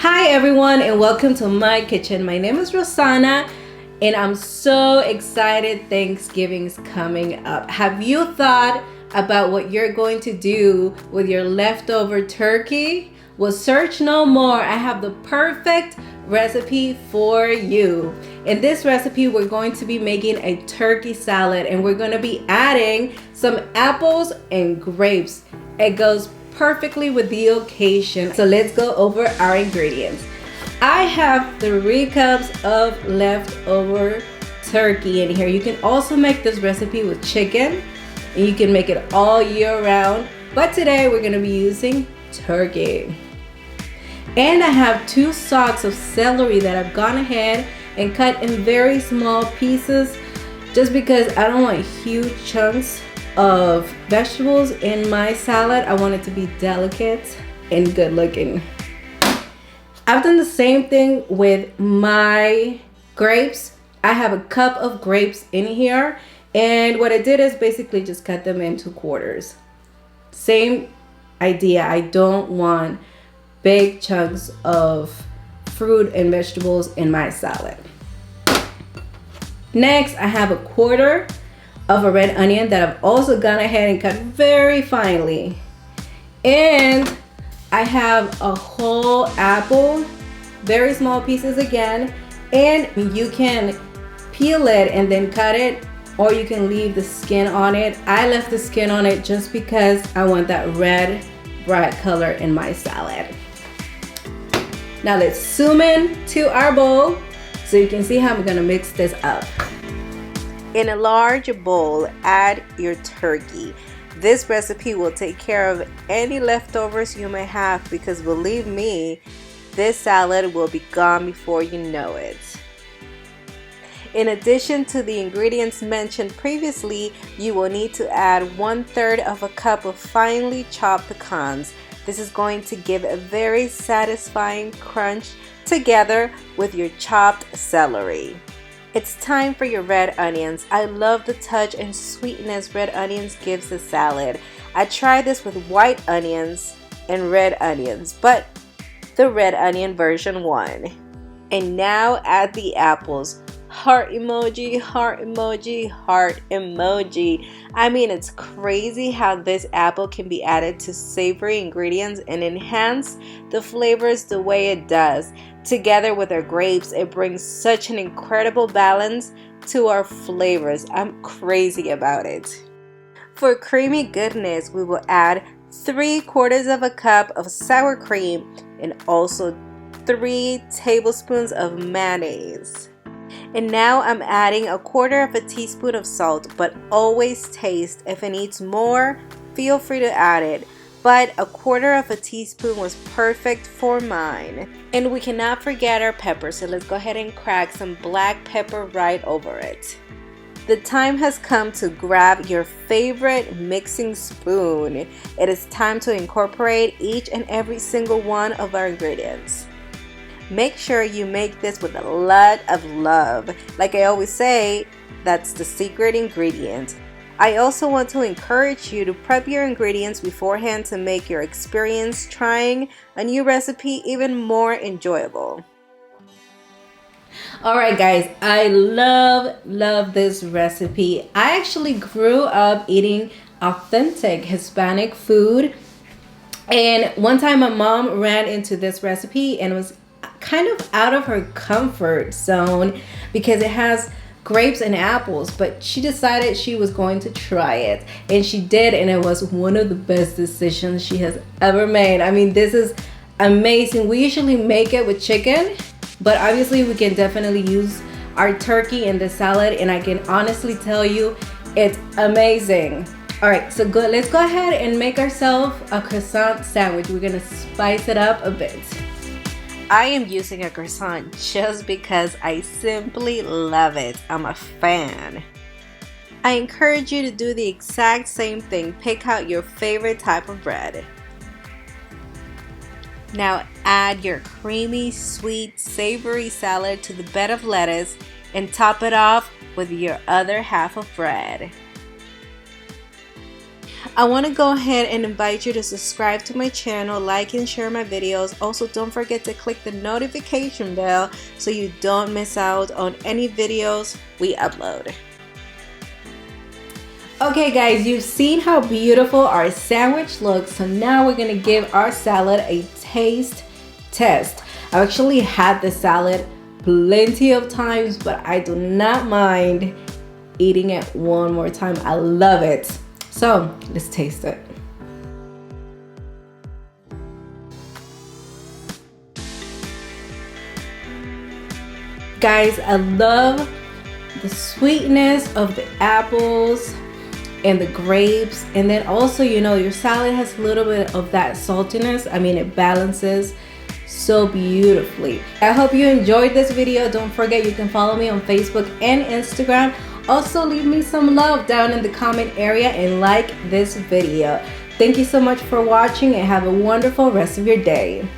Hi everyone and welcome to my kitchen. My name is Rosanna and I'm so excited Thanksgiving is coming up. Have you thought about what you're going to do with your leftover turkey? Well, search no more. I have the perfect recipe for you. In this recipe, we're going to be making a turkey salad and we're going to be adding some apples and grapes. It goes perfectly with the occasion. So let's go over our ingredients. I have 3 cups of leftover turkey in here. You can also make this recipe with chicken and you can make it all year round, but today we're going to be using turkey. And I have 2 stalks of celery that I've gone ahead and cut in very small pieces just because I don't want huge chunks of vegetables in my salad. I want it to be delicate and good looking. I've done the same thing with my grapes. I have a cup of grapes in here, and what I did is basically just cut them into quarters. Same idea. I don't want big chunks of fruit and vegetables in my salad. Next, I have a quarter of a red onion that I've also gone ahead and cut very finely. And I have a whole apple, very small pieces again, and you can peel it and then cut it, or you can leave the skin on it. I left the skin on it just because I want that red, bright color in my salad. Now let's zoom in to our bowl so you can see how I'm gonna mix this up. In a large bowl, add your turkey. This recipe will take care of any leftovers you may have because believe me, this salad will be gone before you know it. In addition to the ingredients mentioned previously, you will need to add 1/3 of a cup of finely chopped pecans. This is going to give a very satisfying crunch together with your chopped celery. It's time for your red onions. I love the touch and sweetness red onions gives the salad. I tried this with white onions and red onions, but the red onion version won. And now add the apples. Heart emoji, heart emoji, heart emoji. I mean, it's crazy how this apple can be added to savory ingredients and enhance the flavors the way it does. Together with our grapes, it brings such an incredible balance to our flavors. I'm crazy about it. For creamy goodness, we will add 3/4 of a cup of sour cream and also 3 tablespoons of mayonnaise. And now I'm adding 1/4 of a teaspoon of salt, but always taste. If it needs more, feel free to add it. But 1/4 of a teaspoon was perfect for mine. And we cannot forget our pepper, so let's go ahead and crack some black pepper right over it. The time has come to grab your favorite mixing spoon. It is time to incorporate each and every single one of our ingredients. Make sure you make this with a lot of love. Like I always say, that's the secret ingredient. I also want to encourage you to prep your ingredients beforehand to make your experience trying a new recipe even more enjoyable. Alright guys, I love this recipe. I actually grew up eating authentic Hispanic food, and one time my mom ran into this recipe and was kind of out of her comfort zone because it has grapes and apples, but she decided she was going to try it, and she did, and it was one of the best decisions she has ever made. I mean, this is amazing. We usually make it with chicken, but obviously we can definitely use our turkey in the salad, and I can honestly tell you it's amazing. All right, so good. Let's go ahead and make ourselves a croissant sandwich. We're gonna spice it up a bit. I am using a croissant just because I simply love it. I'm a fan. I encourage you to do the exact same thing. Pick out your favorite type of bread. Now add your creamy, sweet, savory salad to the bed of lettuce and top it off with your other half of bread. I want to go ahead and invite you to subscribe to my channel, like and share my videos. Also, don't forget to click the notification bell so you don't miss out on any videos we upload. Okay guys, you've seen how beautiful our sandwich looks, so now we're gonna give our salad a taste test. I've actually had this salad plenty of times, but I do not mind eating it one more time. I love it. So let's taste it. Guys, I love the sweetness of the apples and the grapes, and then also, you know, your salad has a little bit of that saltiness. I mean, it balances so beautifully. I hope you enjoyed this video. Don't forget, you can follow me on Facebook and Instagram. Also, leave me some love down in the comment area and like this video. Thank you so much for watching and have a wonderful rest of your day.